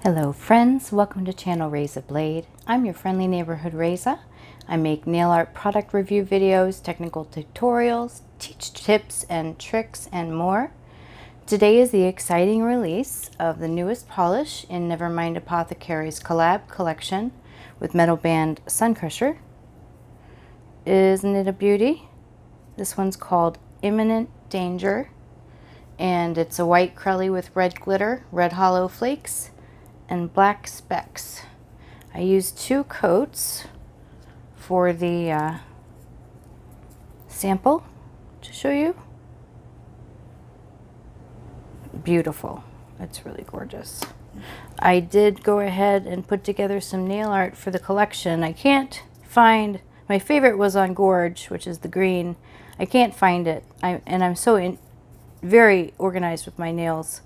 Hello friends, welcome to channel Reza Blade. I'm your friendly neighborhood Reza. I make nail art product review videos, technical tutorials, teach tips and tricks and more. Today is the exciting release of the newest polish in NeVerMind Apothecary's Collab collection with metal band Suncrusher. Isn't it a beauty? This one's called Imminent Danger, and it's a white crelly with red glitter, red hollow flakes, and black specks. I used 2 coats for the sample to show you. Beautiful. It's really gorgeous. I did go ahead and put together some nail art for the collection. I can't find, my favorite was on Gorge, which is the green. I can't find it. I'm so very organized with my nails,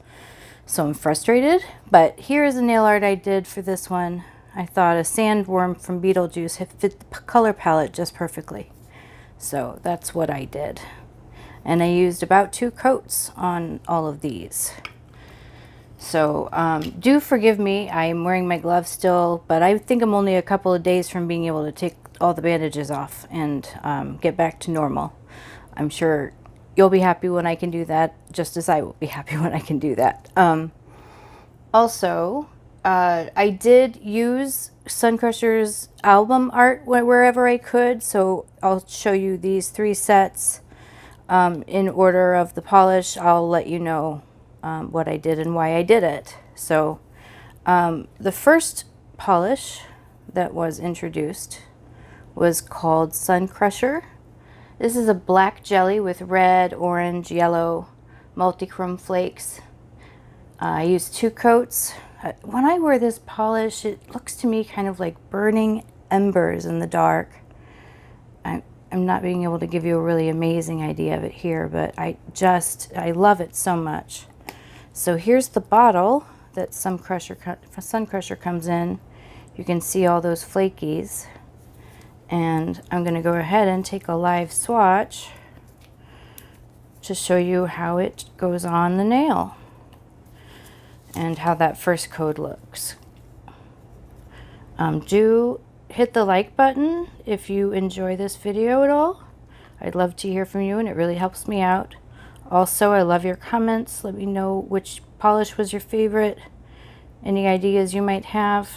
so I'm frustrated. But here is the nail art I did for this one. I thought a sandworm from Beetlejuice had fit the color palette just perfectly. So that's what I did. And I used about 2 coats on all of these. So do forgive me, I'm wearing my gloves still, but I think I'm only a couple of days from being able to take all the bandages off and get back to normal. I'm sure you'll be happy when I can do that, just as I will be happy when I can do that. Also, I did use Suncrusher's album art wherever I could, so I'll show you these 3 sets in order of the polish. I'll let you know what I did and why I did it. So the first polish that was introduced was called Suncrusher. This is a black jelly with red, orange, yellow multi-chrome flakes. I used 2 coats. When I wear this polish, it looks to me kind of like burning embers in the dark. I'm not being able to give you a really amazing idea of it here, but I love it so much. So here's the bottle that Suncrusher comes in. You can see all those flakies. And I'm going to go ahead and take a live swatch to show you how it goes on the nail and how that first coat looks. Do hit the like button if you enjoy this video at all. I'd love to hear from you, and it really helps me out. Also, I love your comments. Let me know which polish was your favorite, any ideas you might have,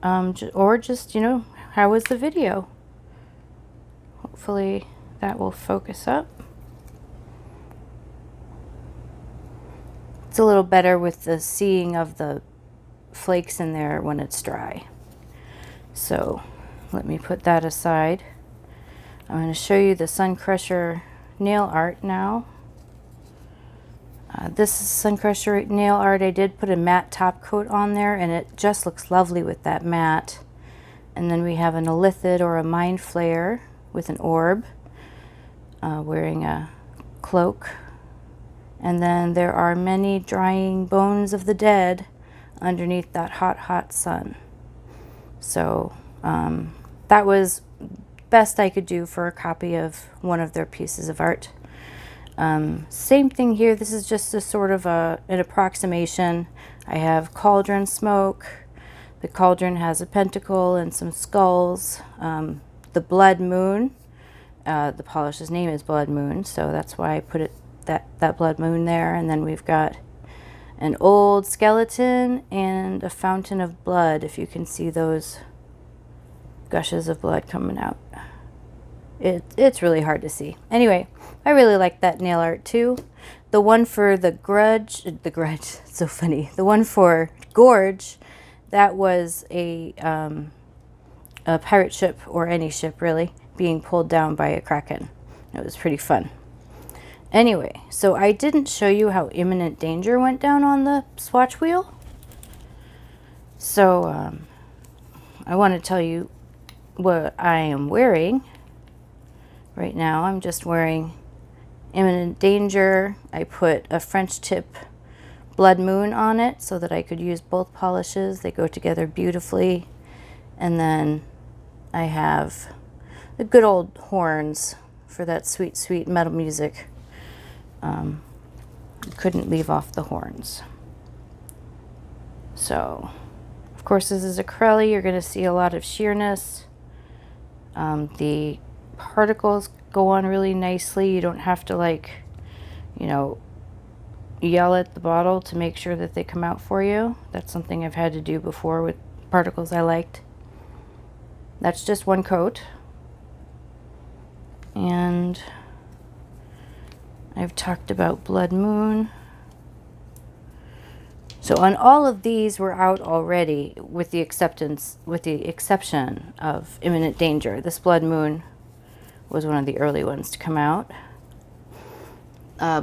or just, you know, how was the video? Hopefully that will focus up. It's a little better with the seeing of the flakes in there when it's dry. So let me put that aside. I'm going to show you the Suncrusher nail art now. This is Suncrusher nail art. I did put a matte top coat on there, and it just looks lovely with that matte. And then we have an Illithid or a Mind Flayer with an orb, wearing a cloak. And then there are many drying bones of the dead underneath that hot, hot sun. So that was best I could do for a copy of one of their pieces of art. Same thing here. This is just a sort of an approximation. I have Cauldron Smoke. The cauldron has a pentacle and some skulls. The Blood Moon, the polish's name is Blood Moon, so that's why I put it that Blood Moon there. And then we've got an old skeleton and a fountain of blood, if you can see those gushes of blood coming out. It's really hard to see. Anyway, I really like that nail art too. The one for the Grudge, it's so funny. The one for Gorge, that was a pirate ship, or any ship really, being pulled down by a kraken. It was pretty fun. Anyway, so I didn't show you how Imminent Danger went down on the swatch wheel. So I want to tell you what I am wearing right now. I'm just wearing Imminent Danger. I put a French tip Blood Moon on it so that I could use both polishes. They go together beautifully. And then I have the good old horns for that sweet, sweet metal music. Couldn't leave off the horns. So, of course, this is acrylic. You're going to see a lot of sheerness. The particles go on really nicely. You don't have to, like, you know, yell at the bottle to make sure that they come out for you. That's something I've had to do before with particles I liked. That's just one coat. And I've talked about Blood Moon. So on all of these we're out already, with the exception of Imminent Danger. This Blood Moon was one of the early ones to come out.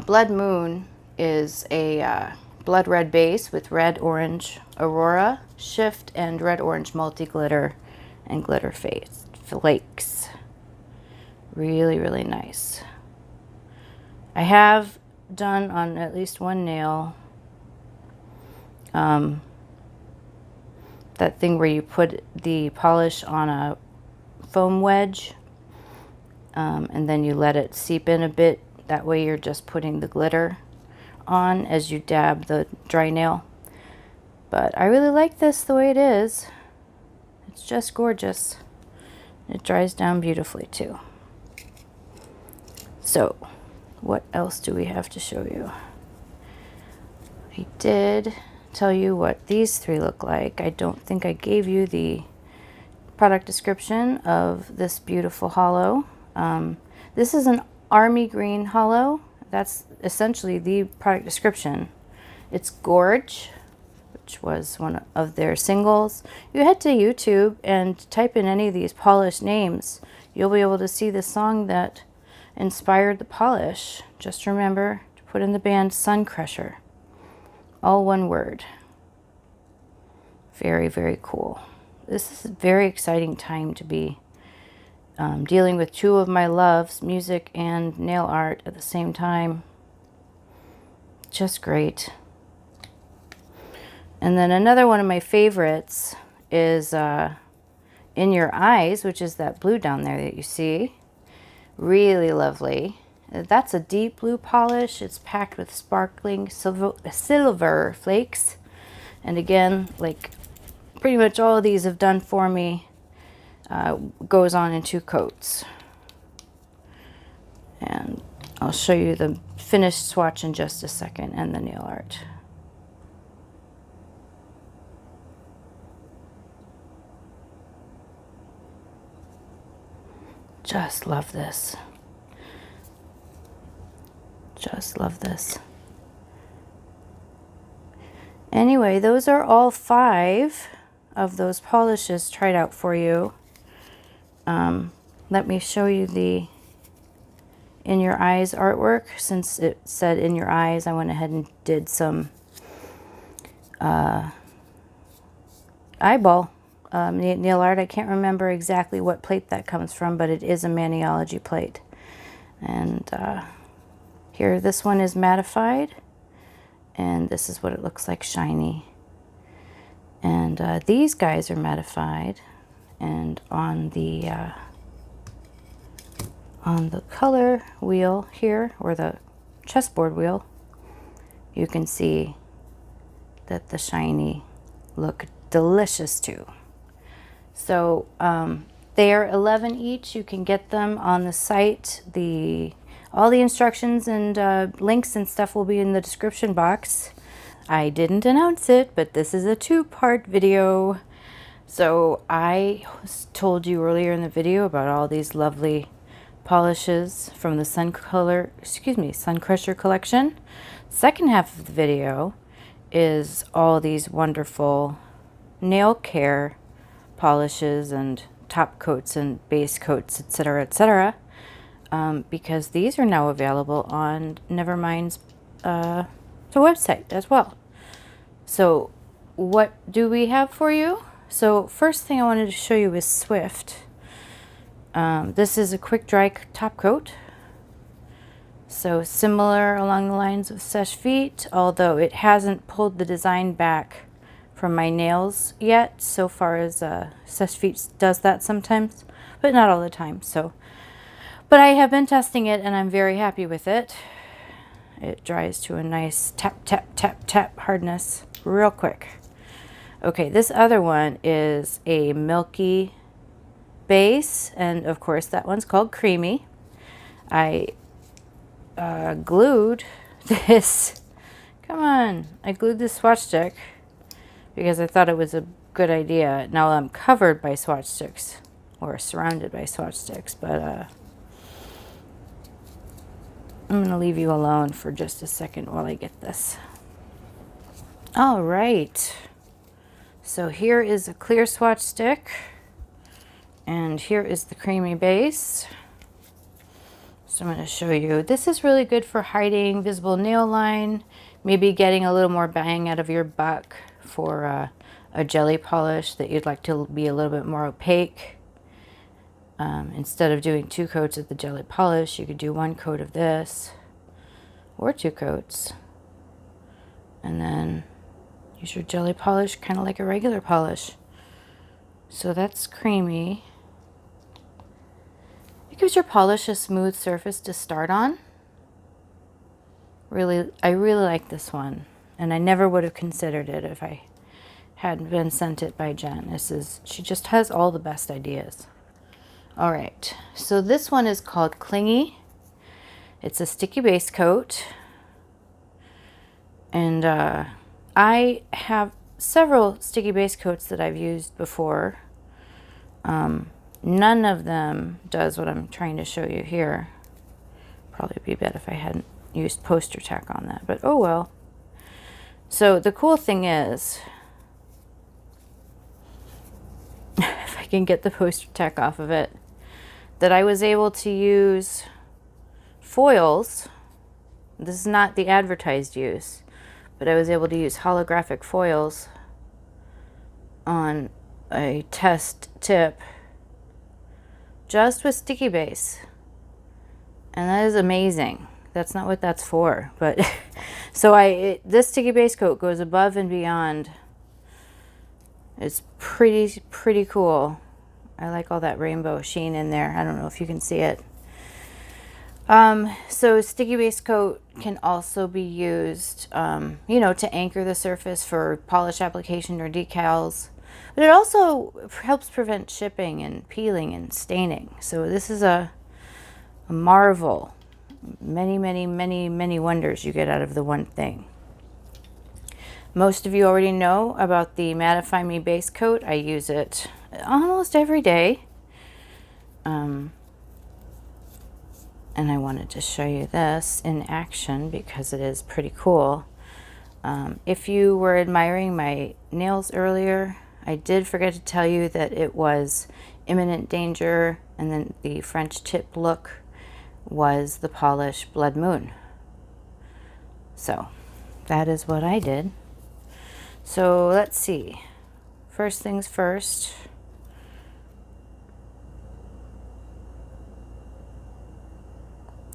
Blood Moon is a blood red base with red orange Aurora, Shift, and red orange multi glitter and glitter flakes. Really, really nice. I have done on at least one nail that thing where you put the polish on a foam wedge and then you let it seep in a bit. That way you're just putting the glitter on as you dab the dry nail. But I really like this the way it is. It's just gorgeous. It dries down beautifully too. So what else do we have to show you? I did tell you what these three look like. I don't think I gave you the product description of this beautiful hollow. This is an army green hollow. That's essentially the product description. It's Gorge, which was one of their singles. You head to YouTube and type in any of these polish names. You'll be able to see the song that inspired the polish. Just remember to put in the band Suncrusher. All one word. Very, very cool. This is a very exciting time to be dealing with two of my loves, music and nail art, at the same time. Just great. And then another one of my favorites is In Your Eyes, which is that blue down there that you see. Really lovely. That's a deep blue polish. It's packed with sparkling silver flakes. And again, like pretty much all of these have done for me, goes on in 2 coats. And I'll show you the finished swatch in just a second and the nail art. Just love this. Just love this. Anyway, those are all 5 of those polishes tried out for you. Let me show you the In Your Eyes artwork. Since it said In Your Eyes, I went ahead and did some eyeball nail art. I can't remember exactly what plate that comes from, but it is a Maniology plate. And here, this one is mattified, and this is what it looks like shiny. And these guys are mattified, and on the color wheel here, or the chessboard wheel, you can see that the shiny look delicious too. So they are $11 each. You can get them on the site. All the instructions and links and stuff will be in the description box. I didn't announce it, but this is a 2-part video. So I told you earlier in the video about all these lovely polishes from the Suncrusher collection. Second half of the video is all these wonderful nail care polishes and top coats and base coats, etc., etc. Because these are now available on NeVerMind's website as well. So what do we have for you? So first thing I wanted to show you is Swift. This is a quick dry top coat. So similar along the lines of Seche Vite, although it hasn't pulled the design back from my nails yet, so far as Seche Vite does that sometimes, but not all the time. But I have been testing it and I'm very happy with it. It dries to a nice tap, tap, tap, tap hardness real quick. Okay, this other one is a milky base, and of course that one's called Creamy. I glued this, come on, I glued this swatch stick because I thought it was a good idea. Now I'm covered by swatch sticks, or surrounded by swatch sticks, but I'm going to leave you alone for just a second while I get this. All right, so here is a clear swatch stick, and here is the creamy base. So I'm going to show you. This is really good for hiding visible nail line, maybe getting a little more bang out of your buck for a jelly polish that you'd like to be a little bit more opaque. Instead of doing 2 coats of the jelly polish, you could do 1 coat of this, or 2 coats, and then use your jelly polish kind of like a regular polish. So that's creamy. It gives your polish a smooth surface to start on. Really, I really like this one, and I never would have considered it if I hadn't been sent it by Jen. She just has all the best ideas. All right, so this one is called Clingy. It's a sticky base coat, and I have several sticky base coats that I've used before. None of them does what I'm trying to show you here. Probably be better if I hadn't used poster tack on that, but oh well. So the cool thing is, if I can get the poster tack off of it, that I was able to use foils. This is not the advertised use, but I was able to use holographic foils on a test tip just with sticky base, and that is amazing. That's not what that's for, but so this sticky base coat goes above and beyond. It's pretty cool. I like all that rainbow sheen in there. I don't know if you can see it. So sticky base coat can also be used, you know, to anchor the surface for polish application or decals. But it also helps prevent chipping and peeling and staining. So this is a marvel. Many wonders you get out of the one thing. Most of you already know about the Mattify Me base coat. I use it almost every day. And I wanted to show you this in action because it is pretty cool. If you were admiring my nails earlier, I did forget to tell you that it was Imminent Danger, and then the French tip look was the polish Blood Moon. So that is what I did. So let's see. First things first.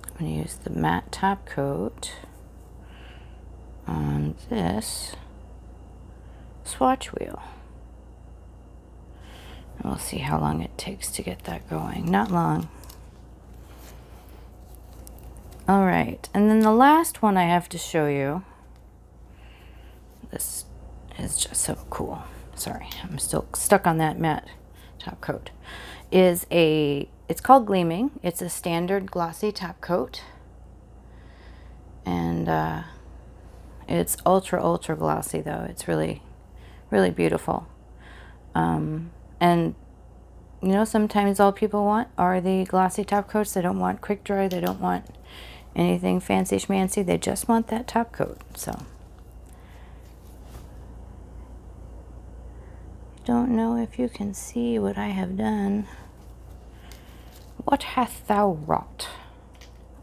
I'm going to use the matte top coat on this swatch wheel. And we'll see how long it takes to get that going. Not long. All right, and then the last one I have to show you, this is just so cool. Sorry, I'm still stuck on that matte top coat. It's called Gleaming. It's a standard glossy top coat, and it's ultra glossy though. It's really beautiful. And you know, sometimes all people want are the glossy top coats. They don't want quick dry. They don't want anything fancy schmancy. They just want that top coat. So don't know if you can see what I have done. What hath thou wrought?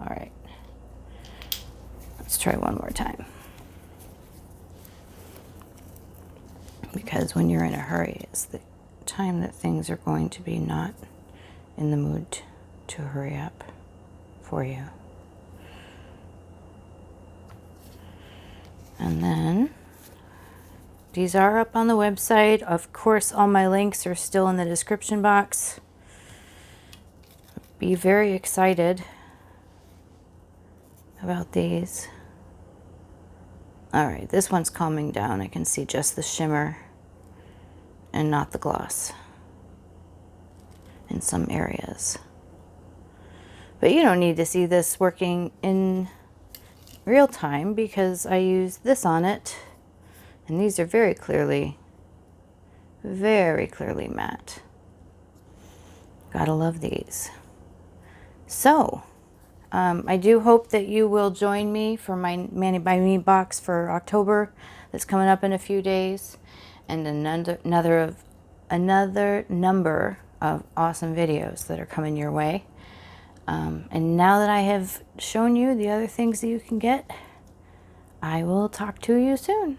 All right, let's try one more time, because when you're in a hurry, it's the time that things are going to be not in the mood to hurry up for you. And then these are up on the website. Of course, all my links are still in the description box. Be very excited about these. All right, this one's calming down. I can see just the shimmer and not the gloss in some areas. But you don't need to see this working in real time because I use this on it, and these are very clearly matte. Gotta love these. So I do hope that you will join me for my Mani by Me box for October that's coming up in a few days, and another number of awesome videos that are coming your way. And now that I have shown you the other things that you can get, I will talk to you soon.